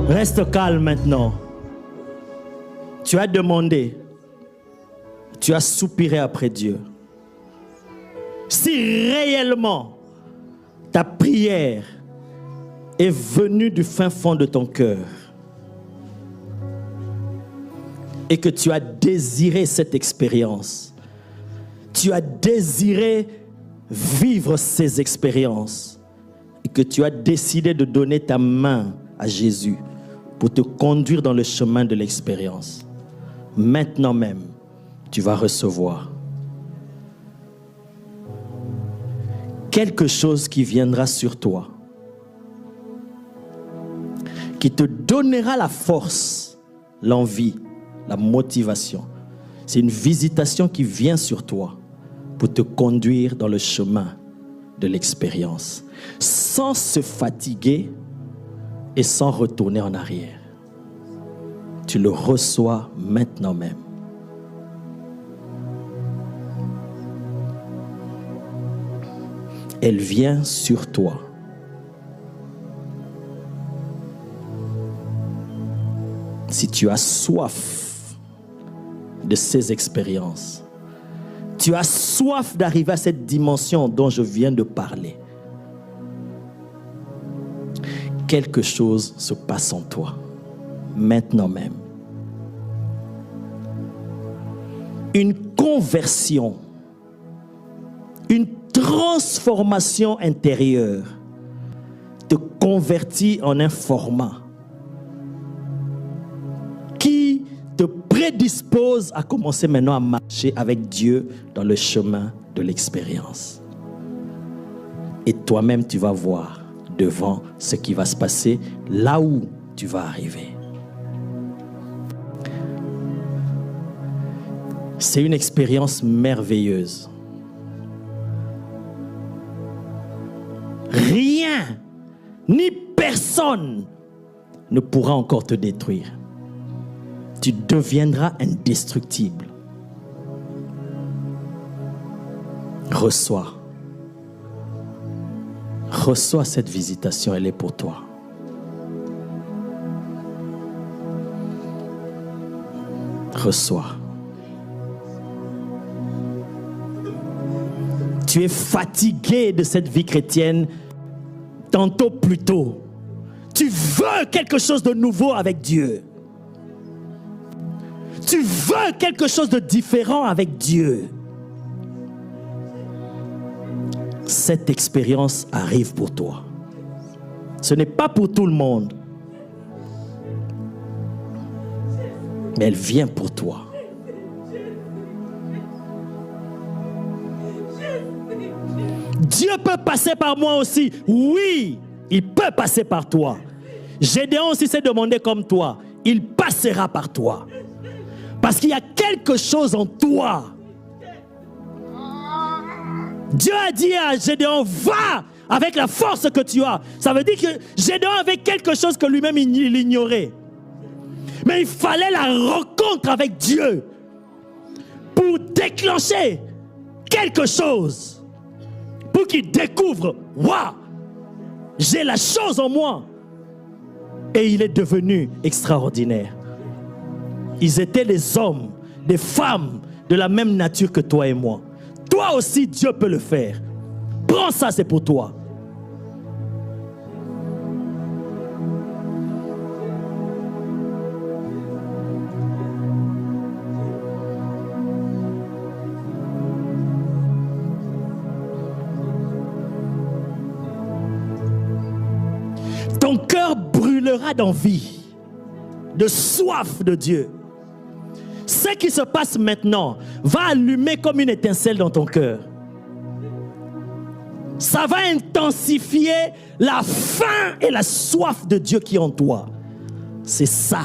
Reste calme maintenant. Tu as demandé. Tu as soupiré après Dieu. Si réellement ta prière est venue du fin fond de ton cœur et que tu as désiré cette expérience, tu as désiré vivre ces expériences et que tu as décidé de donner ta main à Jésus pour te conduire dans le chemin de l'expérience, maintenant même, tu vas recevoir quelque chose qui viendra sur toi, qui te donnera la force, l'envie, la motivation. C'est une visitation qui vient sur toi pour te conduire dans le chemin de l'expérience, sans se fatiguer et sans retourner en arrière. Tu le reçois maintenant même. Elle vient sur toi. Si tu as soif de ces expériences, tu as soif d'arriver à cette dimension dont je viens de parler, quelque chose se passe en toi, maintenant même. Une conversion, une transformation intérieure te convertit en un format qui te prédispose à commencer maintenant à marcher avec Dieu dans le chemin de l'expérience. Et toi-même, tu vas voir devant ce qui va se passer là où tu vas arriver. C'est une expérience merveilleuse. Rien, ni personne ne pourra encore te détruire. Tu deviendras indestructible. Reçois. Reçois cette visitation, elle est pour toi. Reçois. Tu es fatigué de cette vie chrétienne, tantôt plus tôt. Tu veux quelque chose de nouveau avec Dieu. Tu veux quelque chose de différent avec Dieu. Cette expérience arrive pour toi. Ce n'est pas pour tout le monde, mais elle vient pour toi. Dieu peut passer par moi aussi. Oui, il peut passer par toi. Gédéon aussi s'est demandé comme toi. Il passera par toi. Parce qu'il y a quelque chose en toi. Dieu a dit à Gédéon, va avec la force que tu as. Ça veut dire que Gédéon avait quelque chose que lui-même il ignorait. Mais il fallait la rencontre avec Dieu pour déclencher quelque chose. Pour qu'il découvre, waouh, j'ai la chose en moi. Et il est devenu extraordinaire. Ils étaient des hommes, des femmes de la même nature que toi et moi. Toi aussi, Dieu peut le faire. Prends ça, c'est pour toi. Ton cœur brûlera d'envie, de soif de Dieu. Ce qui se passe maintenant va allumer comme une étincelle dans ton cœur. Ça va intensifier la faim et la soif de Dieu qui est en toi. C'est ça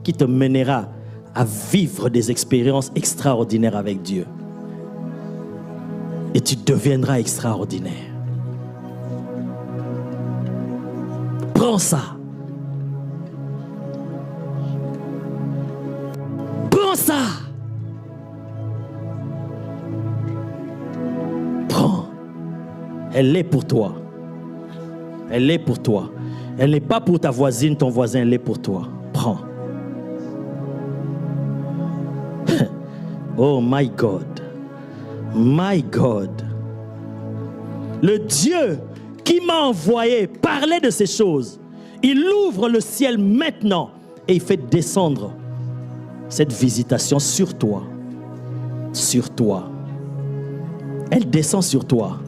qui te mènera à vivre des expériences extraordinaires avec Dieu. Et tu deviendras extraordinaire. Prends ça. Prends ça. Prends. Elle est pour toi. Elle est pour toi. Elle n'est pas pour ta voisine, ton voisin, elle est pour toi. Prends. Oh my God. My God. Le Dieu qui m'a envoyé parlait de ces choses. Il ouvre le ciel maintenant et il fait descendre cette visitation sur toi. Sur toi. Elle descend sur toi.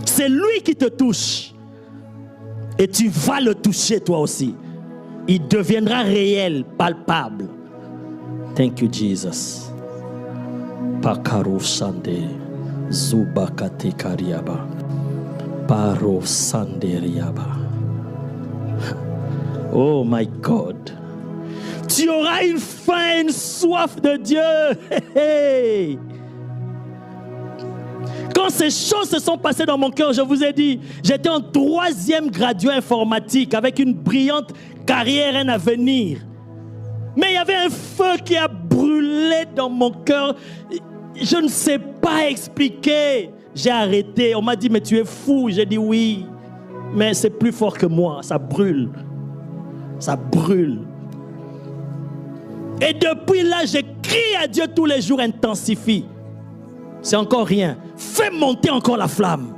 C'est lui qui te touche. Et tu vas le toucher toi aussi. Il deviendra réel, palpable. Thank you, Jesus. Pakaro Sande Zubakate Kariaba. Paro Sanderiaba. Oh my God. Tu auras une faim, une soif de Dieu. Hey. Quand ces choses se sont passées dans mon cœur, je vous ai dit, j'étais en 3e gradué informatique avec une brillante carrière, un avenir. Mais il y avait un feu qui a brûlé dans mon cœur. Je ne sais pas expliquer. J'ai arrêté. On m'a dit, mais tu es fou. J'ai dit oui. Mais c'est plus fort que moi. Ça brûle. Ça brûle. Et depuis là, je crie à Dieu tous les jours, intensifie. C'est encore rien. Fais monter encore la flamme.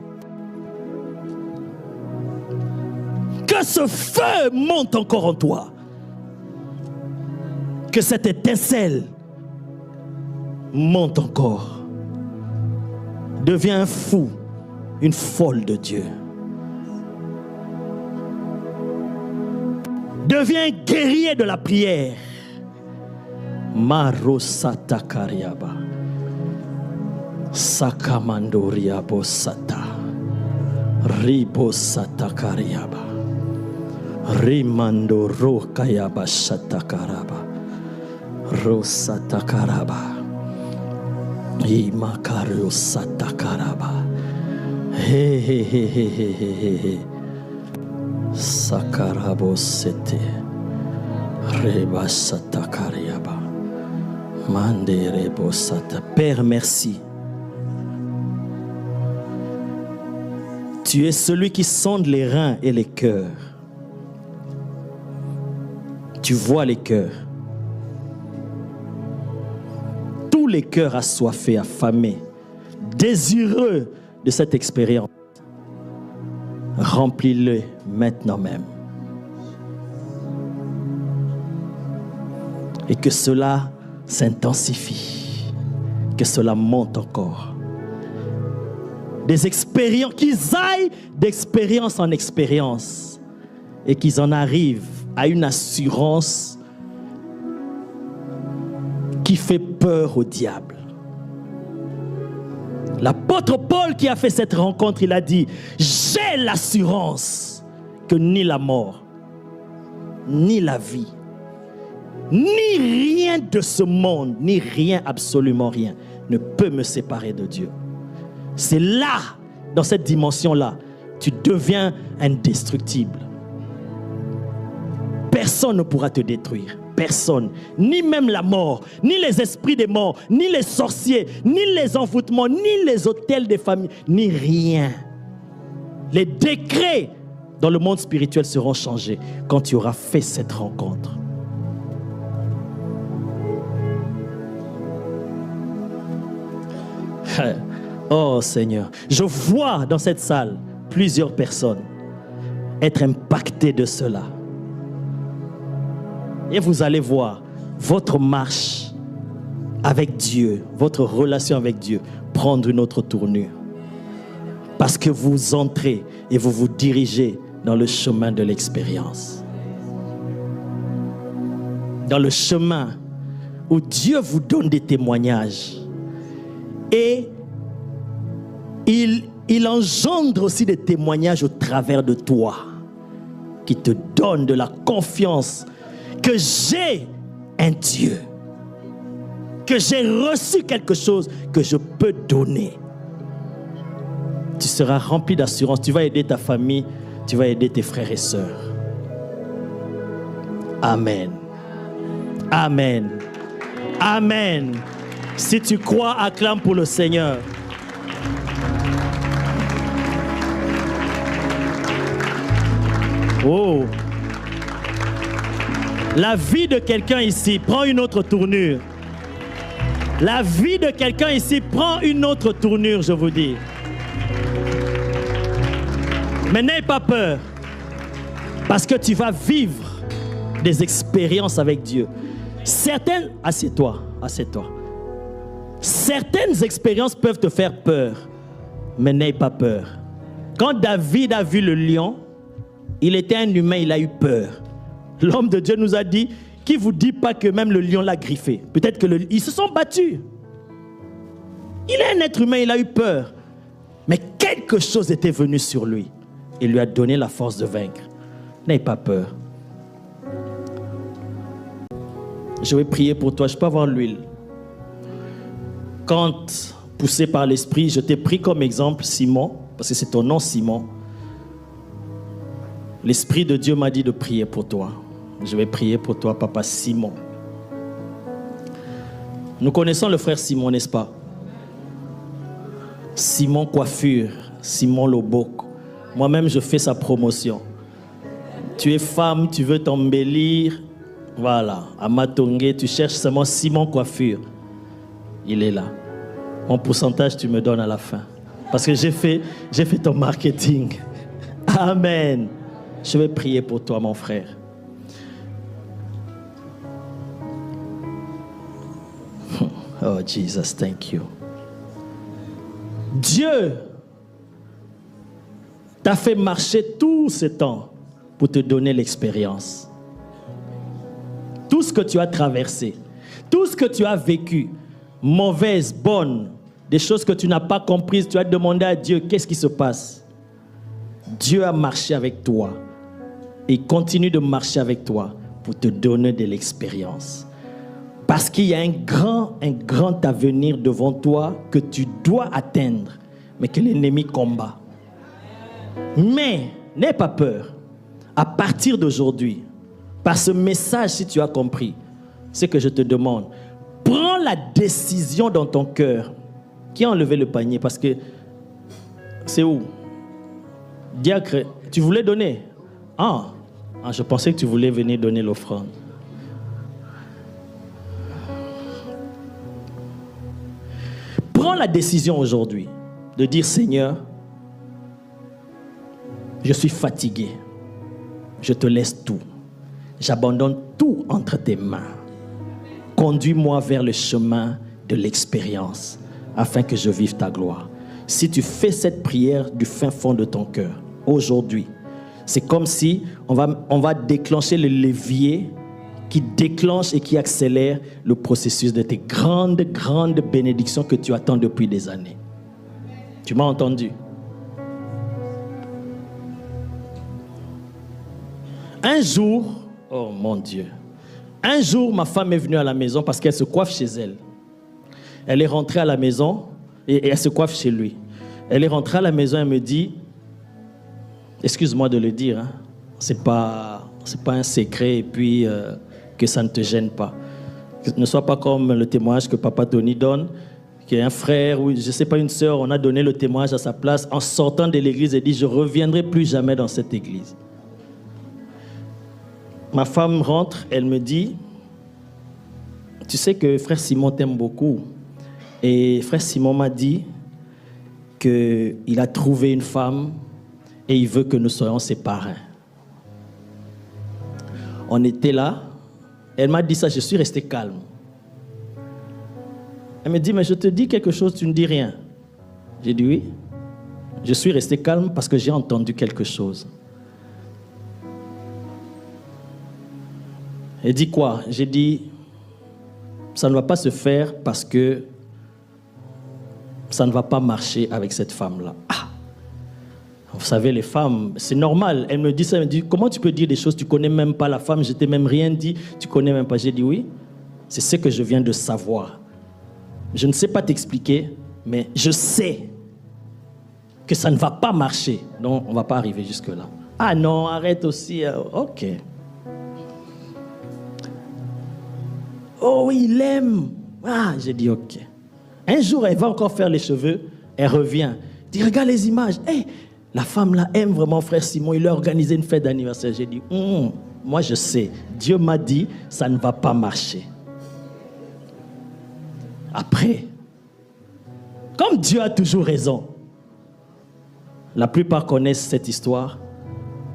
Que ce feu monte encore en toi. Que cette étincelle monte encore. Deviens un fou, une folle de Dieu. Deviens un guerrier de la prière. Marosata Kariaba. Sakamandoria Bosata. Ribosata Kariaba. Rimando Rokayaba Shatakaraba. Rosata Karaba. Imakario Satakaraba. He he he he he he he. Sakarabo Sete. Reba Satakariaba. Manderebo Sata. Père, merci. Tu es celui qui sonde les reins et les cœurs. Tu vois les cœurs. Tous les cœurs assoiffés, affamés, désireux de cette expérience. Remplis-le maintenant même. Et que cela s'intensifie. Que cela monte encore. Des expériences, qu'ils aillent d'expérience en expérience. Et qu'ils en arrivent à une assurance qui fait peur au diable. L'apôtre Paul qui a fait cette rencontre, il a dit, j'ai l'assurance que ni la mort, ni la vie, ni rien de ce monde, ni rien, absolument rien, ne peut me séparer de Dieu. C'est là, dans cette dimension-là, tu deviens indestructible. Personne ne pourra te détruire. Personne. Ni même la mort, ni les esprits des morts, ni les sorciers, ni les envoûtements, ni les hôtels des familles, ni rien. Les décrets dans le monde spirituel seront changés quand tu auras fait cette rencontre. Oh Seigneur, je vois dans cette salle plusieurs personnes être impactées de cela. Et vous allez voir votre marche avec Dieu, votre relation avec Dieu prendre une autre tournure. Parce que vous entrez et vous vous dirigez dans le chemin de l'expérience. Dans le chemin où Dieu vous donne des témoignages. Et il engendre aussi des témoignages au travers de toi qui te donnent de la confiance que j'ai un Dieu, que j'ai reçu quelque chose que je peux donner. Tu seras rempli d'assurance, tu vas aider ta famille, tu vas aider tes frères et sœurs. Amen. Amen. Amen. Si tu crois, acclame pour le Seigneur. Oh. La vie de quelqu'un ici prend une autre tournure. La vie de quelqu'un ici prend une autre tournure, je vous dis. Mais n'aie pas peur. Parce que tu vas vivre des expériences avec Dieu. Certaines... Assieds-toi, assieds-toi. Certaines expériences peuvent te faire peur. Mais n'aie pas peur. Quand David a vu le lion, il était un humain, il a eu peur. L'homme de Dieu nous a dit, qui vous dit pas que même le lion l'a griffé? Peut-être que ils se sont battus. Il est un être humain, il a eu peur. Mais quelque chose était venu sur lui. Il lui a donné la force de vaincre. N'aie pas peur. Je vais prier pour toi. Je peux avoir l'huile. Quand, poussé par l'Esprit, je t'ai pris comme exemple Simon, parce que c'est ton nom Simon. L'Esprit de Dieu m'a dit de prier pour toi. Je vais prier pour toi, papa Simon. Nous connaissons le frère Simon, n'est-ce pas? Simon Coiffure, Simon Lobok. Moi-même, je fais sa promotion. Tu es femme, tu veux t'embellir. Voilà, à Matongé, tu cherches seulement Simon Coiffure. Il est là. Mon pourcentage, tu me donnes à la fin. Parce que j'ai fait ton marketing. Amen. Je vais prier pour toi, mon frère. Oh, Jesus, thank you. Dieu t'a fait marcher tout ce temps pour te donner l'expérience. Tout ce que tu as traversé, tout ce que tu as vécu, mauvaise, bonne, des choses que tu n'as pas comprises, tu as demandé à Dieu, qu'est-ce qui se passe? Dieu a marché avec toi et il continue de marcher avec toi pour te donner de l'expérience. Parce qu'il y a un grand avenir devant toi que tu dois atteindre, mais que l'ennemi combat. Mais n'aie pas peur. À partir d'aujourd'hui, par ce message, si tu as compris, c'est que je te demande, prends la décision dans ton cœur. Qui a enlevé le panier? Parce que c'est où? Diacre, tu voulais donner? Je pensais que tu voulais venir donner l'offrande. Prends la décision aujourd'hui de dire, Seigneur, je suis fatigué. Je te laisse tout. J'abandonne tout entre tes mains. Conduis-moi vers le chemin de l'expérience afin que je vive ta gloire. Si tu fais cette prière du fin fond de ton cœur, aujourd'hui, c'est comme si on va déclencher le levier qui déclenche et qui accélère le processus de tes grandes bénédictions que tu attends depuis des années. Tu m'as entendu? Un jour, oh mon Dieu, un jour ma femme est venue à la maison parce qu'elle se coiffe chez elle. Elle est rentrée à la maison et elle se coiffe chez lui. Elle est rentrée à la maison et me dit, excuse-moi de le dire, hein, c'est pas un secret et puis que ça ne te gêne pas. Que ne sois pas comme le témoignage que Papa Tony donne, qui est un frère ou je ne sais pas une sœur, on a donné le témoignage à sa place en sortant de l'église et dit, je ne reviendrai plus jamais dans cette église. Ma femme rentre, elle me dit, tu sais que frère Simon t'aime beaucoup. Et frère Simon m'a dit qu'il a trouvé une femme et il veut que nous soyons ses parrains. On était là, elle m'a dit ça, je suis resté calme. Elle me dit, mais je te dis quelque chose, tu ne dis rien. J'ai dit oui. Je suis resté calme parce que j'ai entendu quelque chose. Elle dit quoi? J'ai dit, ça ne va pas se faire parce que ça ne va pas marcher avec cette femme-là. Ah! Vous savez, les femmes, c'est normal. Elle me dit ça, elle me dit, comment tu peux dire des choses, tu ne connais même pas la femme, je ne t'ai même rien dit, tu ne connais même pas. J'ai dit oui, c'est ce que je viens de savoir. Je ne sais pas t'expliquer, mais je sais que ça ne va pas marcher. Donc, on ne va pas arriver jusque-là. Ah non, arrête aussi. Ok. Oh oui, il aime. Ah, j'ai dit ok. Un jour, elle va encore faire les cheveux. Elle revient. Elle dit, regarde les images. Hey, La femme là aime vraiment frère Simon. Il a organisé une fête d'anniversaire. J'ai dit, moi je sais. Dieu m'a dit, ça ne va pas marcher. Après, comme Dieu a toujours raison, la plupart connaissent cette histoire,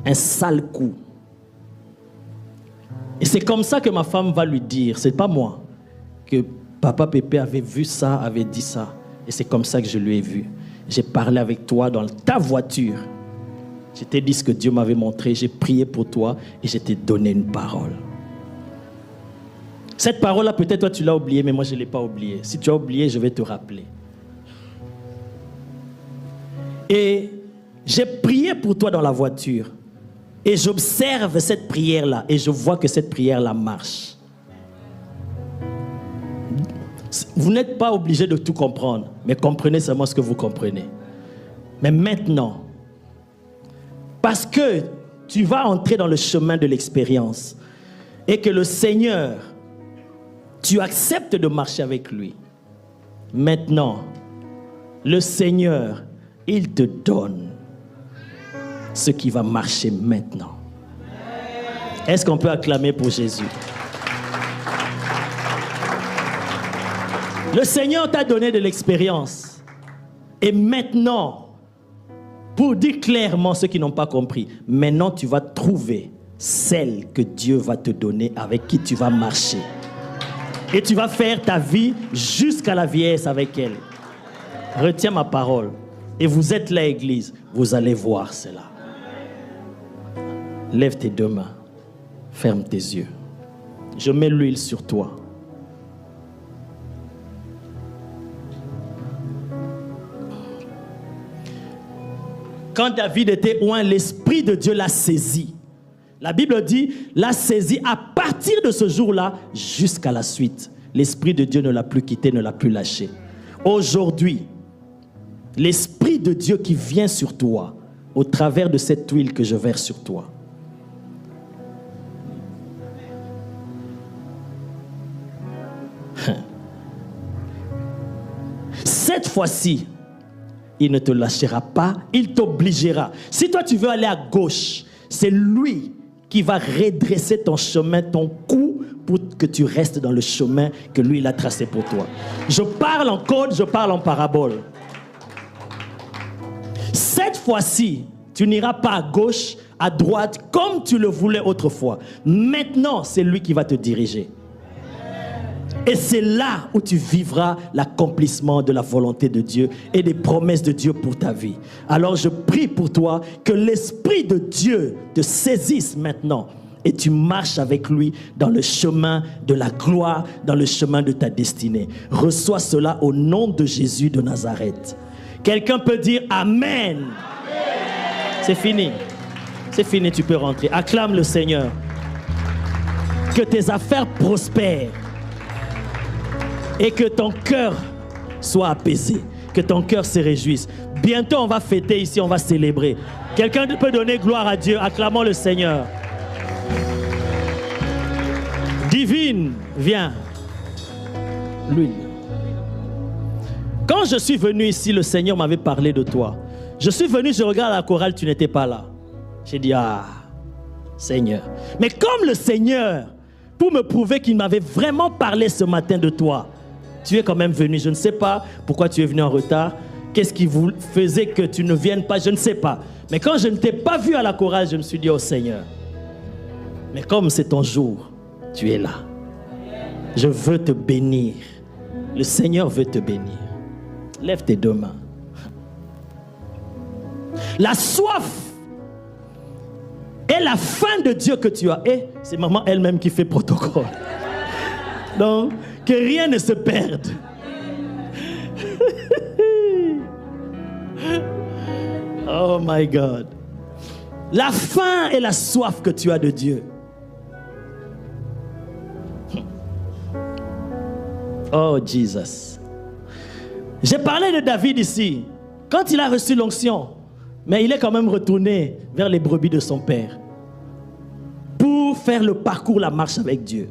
un sale coup. Et c'est comme ça que ma femme va lui dire, c'est pas moi, que papa Pépé avait vu ça, avait dit ça. Et c'est comme ça que je lui ai vu. J'ai parlé avec toi dans ta voiture. Je t'ai dit ce que Dieu m'avait montré, j'ai prié pour toi et je t'ai donné une parole. Cette parole-là, peut-être toi tu l'as oubliée, mais moi je ne l'ai pas oubliée. Si tu as oublié, je vais te rappeler. Et j'ai prié pour toi dans la voiture. Et j'observe cette prière-là et je vois que cette prière-là marche. Vous n'êtes pas obligé de tout comprendre, mais comprenez seulement ce que vous comprenez. Mais maintenant, parce que tu vas entrer dans le chemin de l'expérience et que le Seigneur, tu acceptes de marcher avec lui. Maintenant, le Seigneur, il te donne ce qui va marcher maintenant. Est-ce qu'on peut acclamer pour Jésus? Le Seigneur t'a donné de l'expérience. Et maintenant, pour dire clairement ceux qui n'ont pas compris, maintenant tu vas trouver celle que Dieu va te donner, avec qui tu vas marcher. Et tu vas faire ta vie jusqu'à la vieillesse avec elle. Retiens ma parole. Et vous êtes là, Église, vous allez voir cela. Lève tes deux mains. Ferme tes yeux. Je mets l'huile sur toi. Quand David était loin, l'Esprit de Dieu l'a saisi. La Bible dit, l'a saisi à partir de ce jour-là jusqu'à la suite. L'Esprit de Dieu ne l'a plus quitté, ne l'a plus lâché. Aujourd'hui, l'Esprit de Dieu qui vient sur toi, au travers de cette huile que je verse sur toi. Cette fois-ci, il ne te lâchera pas, il t'obligera. Si toi tu veux aller à gauche, c'est lui qui va redresser ton chemin, ton cou, pour que tu restes dans le chemin que lui il a tracé pour toi. Je parle en code, je parle en parabole. Cette fois-ci, tu n'iras pas à gauche, à droite, comme tu le voulais autrefois. Maintenant, c'est lui qui va te diriger. Et c'est là où tu vivras l'accomplissement de la volonté de Dieu et des promesses de Dieu pour ta vie. Alors je prie pour toi que l'Esprit de Dieu te saisisse maintenant et tu marches avec lui dans le chemin de la gloire, dans le chemin de ta destinée. Reçois cela au nom de Jésus de Nazareth. Quelqu'un peut dire Amen. Amen. C'est fini. C'est fini, tu peux rentrer. Acclame le Seigneur. Que tes affaires prospèrent. Et que ton cœur soit apaisé, que ton cœur se réjouisse. Bientôt, on va fêter ici, on va célébrer. Quelqu'un peut donner gloire à Dieu, acclamons le Seigneur. Divine, viens. L'huile. Quand je suis venu ici, le Seigneur m'avait parlé de toi. Je suis venu, je regarde la chorale, tu n'étais pas là. J'ai dit, ah, Seigneur. Mais comme le Seigneur, pour me prouver qu'il m'avait vraiment parlé ce matin de toi, tu es quand même venu. Je ne sais pas pourquoi tu es venu en retard. Qu'est-ce qui vous faisait que tu ne viennes pas? Je ne sais pas. Mais quand je ne t'ai pas vu à la chorale, je me suis dit, oh Seigneur, mais comme c'est ton jour, tu es là. Je veux te bénir. Le Seigneur veut te bénir. Lève tes deux mains. La soif et la faim de Dieu que tu as. Et c'est maman elle-même qui fait protocole. Donc, que rien ne se perde. Oh my God. La faim et la soif que tu as de Dieu. Oh Jesus. J'ai parlé de David ici. Quand il a reçu l'onction, mais il est quand même retourné vers les brebis de son père pour faire le parcours, la marche avec Dieu.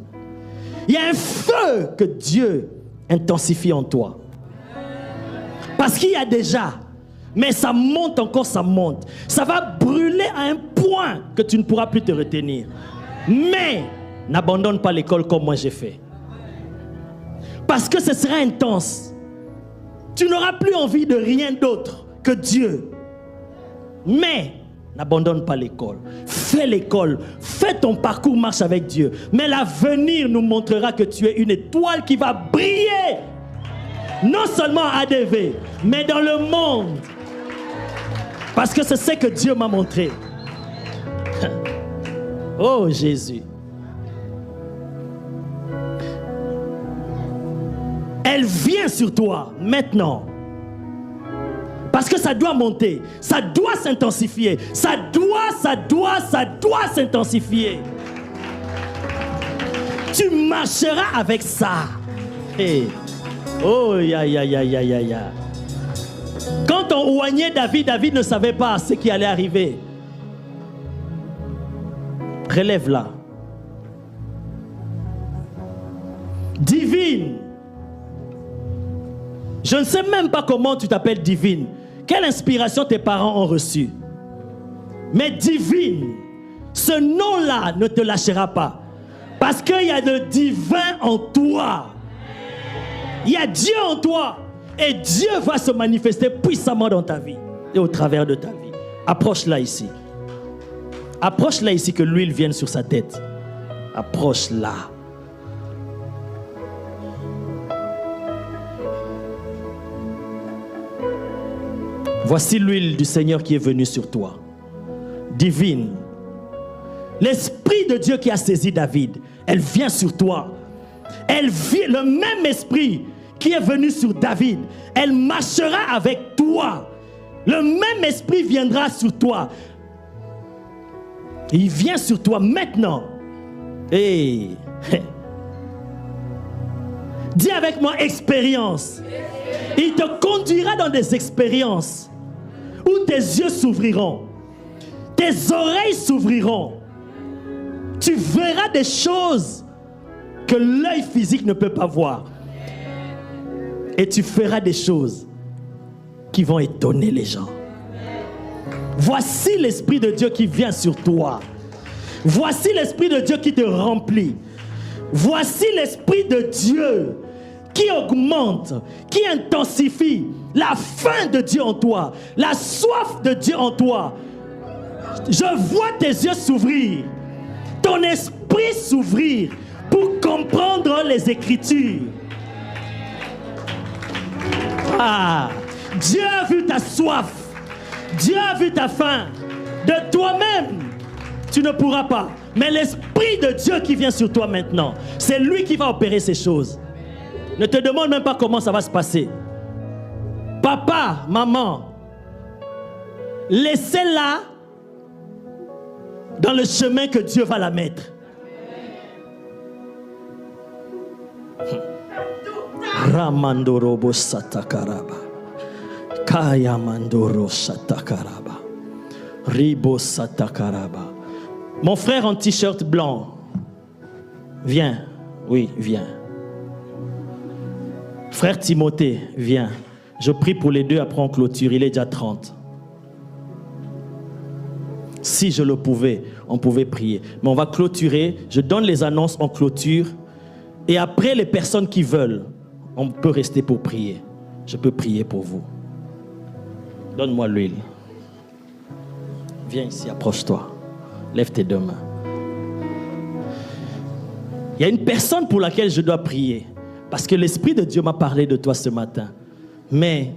Il y a un feu que Dieu intensifie en toi. Parce qu'il y a déjà Mais ça monte encore, ça monte. Ça va brûler à un point que tu ne pourras plus te retenir. Mais n'abandonne pas l'école comme moi j'ai fait. Parce que ce sera intense. Tu n'auras plus envie de rien d'autre que Dieu. Mais n'abandonne pas l'école. Fais l'école. Fais ton parcours, marche avec Dieu. Mais l'avenir nous montrera que tu es une étoile qui va briller. Non seulement à ADV, mais dans le monde. Parce que c'est ce que Dieu m'a montré. Oh Jésus. Elle vient sur toi maintenant. Parce que ça doit monter. Ça doit s'intensifier. Ça doit s'intensifier. Tu marcheras avec ça. Hey. Oh, ya. Quand on oignait David, David ne savait pas ce qui allait arriver. Relève-la. Divine. Je ne sais même pas comment tu t'appelles divine. Quelle inspiration tes parents ont reçue. Mais divine, ce nom-là ne te lâchera pas. Parce qu'il y a le divin en toi. Il y a Dieu en toi. Et Dieu va se manifester puissamment dans ta vie et au travers de ta vie. Approche-la ici. Approche-la ici, que l'huile vienne sur sa tête. Approche-la. Voici l'huile du Seigneur qui est venue sur toi. Divine. L'Esprit de Dieu qui a saisi David, elle vient sur toi. Elle vient, le même esprit qui est venu sur David, elle marchera avec toi. Le même esprit viendra sur toi. Il vient sur toi maintenant. Hey. Dis avec moi, expérience. Il te conduira dans des expériences où tes yeux s'ouvriront, tes oreilles s'ouvriront. Tu verras des choses que l'œil physique ne peut pas voir. Et tu feras des choses qui vont étonner les gens. Voici l'Esprit de Dieu qui vient sur toi. Voici l'Esprit de Dieu qui te remplit. Voici l'Esprit de Dieu qui augmente, qui intensifie la faim de Dieu en toi, la soif de Dieu en toi. Je vois tes yeux s'ouvrir, ton esprit s'ouvrir pour comprendre les Écritures. Ah, Dieu a vu ta soif, Dieu a vu ta faim. De toi-même, tu ne pourras pas. Mais l'Esprit de Dieu qui vient sur toi maintenant, c'est lui qui va opérer ces choses. Ne te demande même pas comment ça va se passer. Papa, maman, laissez-la dans le chemin que Dieu va la mettre. Ramandorobo satakaraba. Kayamandoro satakaraba. Ribo satakaraba. Mon frère en t-shirt blanc, viens. Oui, viens. Frère Timothée, viens. Je prie pour les deux, après on clôture. Il est déjà 30. Si je le pouvais, on pouvait prier. Mais on va clôturer. Je donne les annonces, on clôture. Et après, les personnes qui veulent, on peut rester pour prier. Je peux prier pour vous. Donne-moi l'huile. Viens ici, approche-toi. Lève tes deux mains. Il y a une personne pour laquelle je dois prier. Parce que l'Esprit de Dieu m'a parlé de toi ce matin. Mais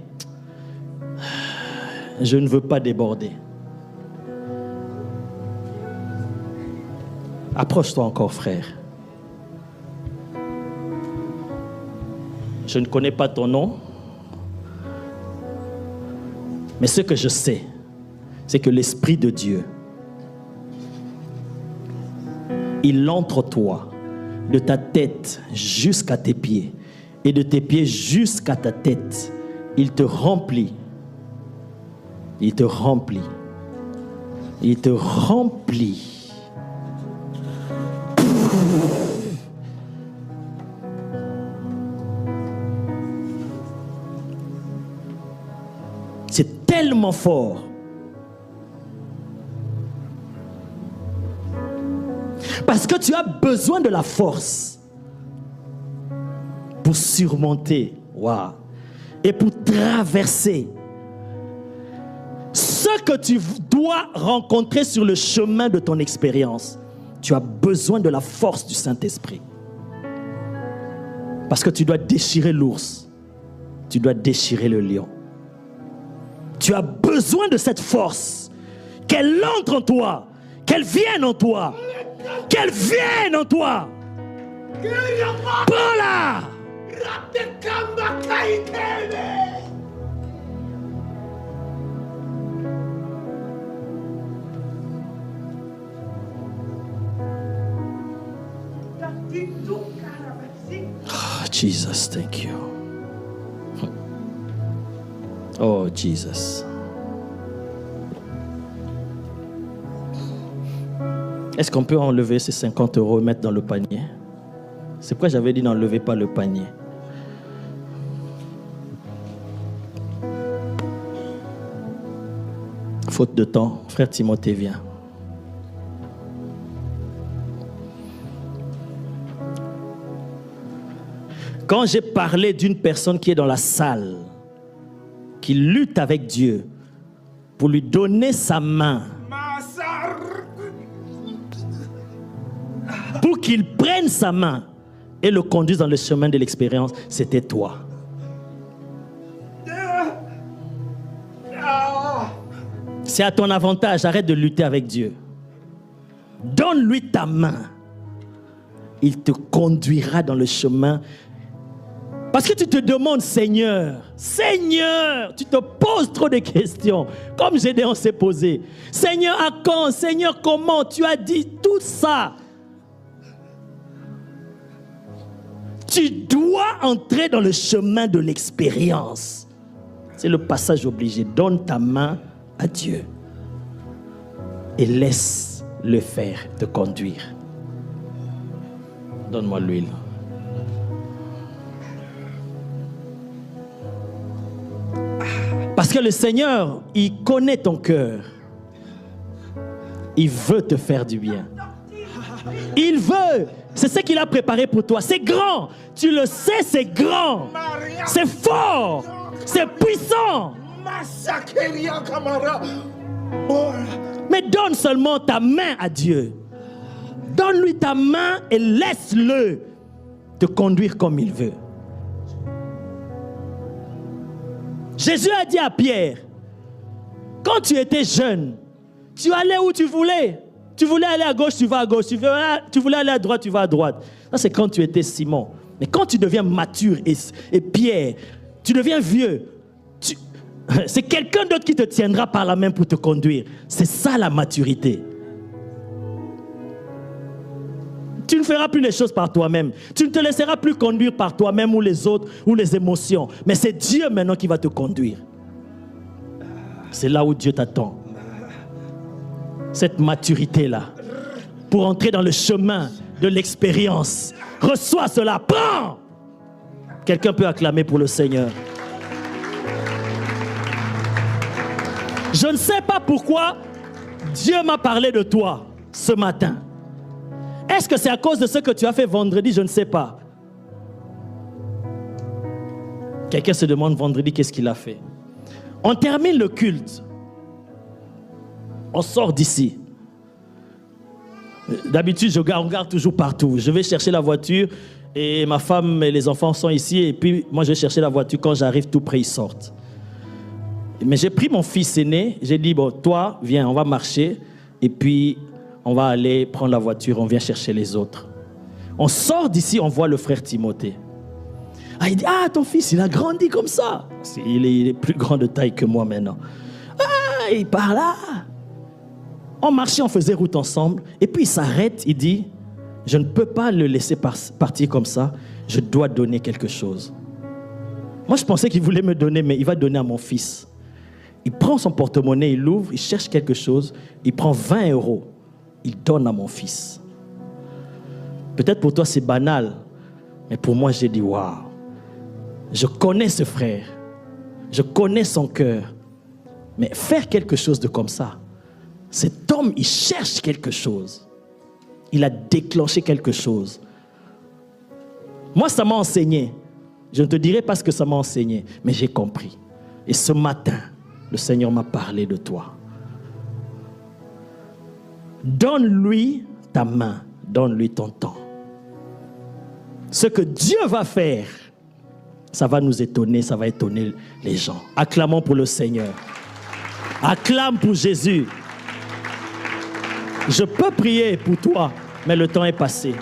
je ne veux pas déborder. Approche-toi encore, frère. Je ne connais pas ton nom. Mais ce que je sais, c'est que l'Esprit de Dieu, il entre toi de ta tête jusqu'à tes pieds et de tes pieds jusqu'à ta tête. Il te remplit. Il te remplit. Il te remplit. C'est tellement tellement fort. Parce que tu as besoin de la force pour surmonter, et pour traverser ce que tu dois rencontrer sur le chemin de ton expérience. Tu as besoin de la force du Saint-Esprit. Parce que tu dois déchirer l'ours. Tu dois déchirer le lion. Tu as besoin de cette force. Qu'elle entre en toi. Qu'elle vienne en toi. Qu'elle vienne en toi. Prends-la. Oh, Jesus, thank you. Oh, Jesus. Est-ce qu'on peut enlever ces 50 € et mettre dans le panier? C'est pourquoi j'avais dit n'enlevez pas le panier. Faute de temps, frère Timothée, viens. Quand j'ai parlé d'une personne qui est dans la salle, qui lutte avec Dieu pour lui donner sa main, pour qu'il prenne sa main et le conduise dans le chemin de l'expérience, c'était toi. C'est à ton avantage, arrête de lutter avec Dieu. Donne-lui ta main. Il te conduira dans le chemin. Parce que tu te demandes, Seigneur, tu te poses trop de questions, comme Gédéon s'est posé. Seigneur, à quand? Seigneur, comment? Tu as dit tout ça. Tu dois entrer dans le chemin de l'expérience. C'est le passage obligé. Donne ta main à Dieu et laisse-le faire te conduire. Donne-moi l'huile. Parce que le Seigneur, il connaît ton cœur. Il veut te faire du bien. Il veut. C'est ce qu'il a préparé pour toi. C'est grand. Tu le sais, c'est grand. C'est fort. C'est puissant. Mais donne seulement ta main à Dieu. Donne-lui ta main et laisse-le te conduire comme il veut. Jésus a dit à Pierre, quand tu étais jeune, tu allais où tu voulais. Tu voulais aller à gauche, tu vas à gauche. Tu voulais aller à droite, tu vas à droite. Ça, c'est quand tu étais Simon. Mais quand tu deviens mature et Pierre, tu deviens vieux, c'est quelqu'un d'autre qui te tiendra par la main pour te conduire. C'est ça la maturité. Tu ne feras plus les choses par toi-même. Tu ne te laisseras plus conduire par toi-même ou les autres ou les émotions. Mais c'est Dieu maintenant qui va te conduire. C'est là où Dieu t'attend. Cette maturité-là, pour entrer dans le chemin de l'expérience. Reçois cela, prends! Quelqu'un peut acclamer pour le Seigneur. Je ne sais pas pourquoi Dieu m'a parlé de toi ce matin. Est-ce que c'est à cause de ce que tu as fait vendredi? Je ne sais pas. Quelqu'un se demande vendredi qu'est-ce qu'il a fait. On termine le culte. On sort d'ici. D'habitude, on regarde toujours partout. Je vais chercher la voiture et ma femme et les enfants sont ici. Et puis, moi, je vais chercher la voiture. Quand j'arrive tout près, ils sortent. Mais j'ai pris mon fils aîné. J'ai dit, bon, toi, viens, on va marcher. Et puis, on va aller prendre la voiture. On vient chercher les autres. On sort d'ici, on voit le frère Timothée. Ah, il dit, ah, ton fils, il a grandi comme ça. Il est plus grand de taille que moi maintenant. Ah, il part là. On marchait, on faisait route ensemble. Et puis il s'arrête, il dit, je ne peux pas le laisser partir comme ça. Je dois donner quelque chose. Moi, je pensais qu'il voulait me donner, mais il va donner à mon fils. Il prend son porte-monnaie, il l'ouvre, il cherche quelque chose. Il prend 20 €. Il donne à mon fils. Peut-être pour toi, c'est banal. Mais pour moi, j'ai dit, waouh. Je connais ce frère. Je connais son cœur. Mais faire quelque chose de comme ça, cet homme, il cherche quelque chose. Il a déclenché quelque chose. Moi, ça m'a enseigné. Je ne te dirai pas ce que ça m'a enseigné, mais j'ai compris. Et ce matin, le Seigneur m'a parlé de toi. Donne-lui ta main, donne-lui ton temps. Ce que Dieu va faire, ça va nous étonner, ça va étonner les gens. Acclamons pour le Seigneur. Acclame pour Jésus. Je peux prier pour toi, mais le temps est passé.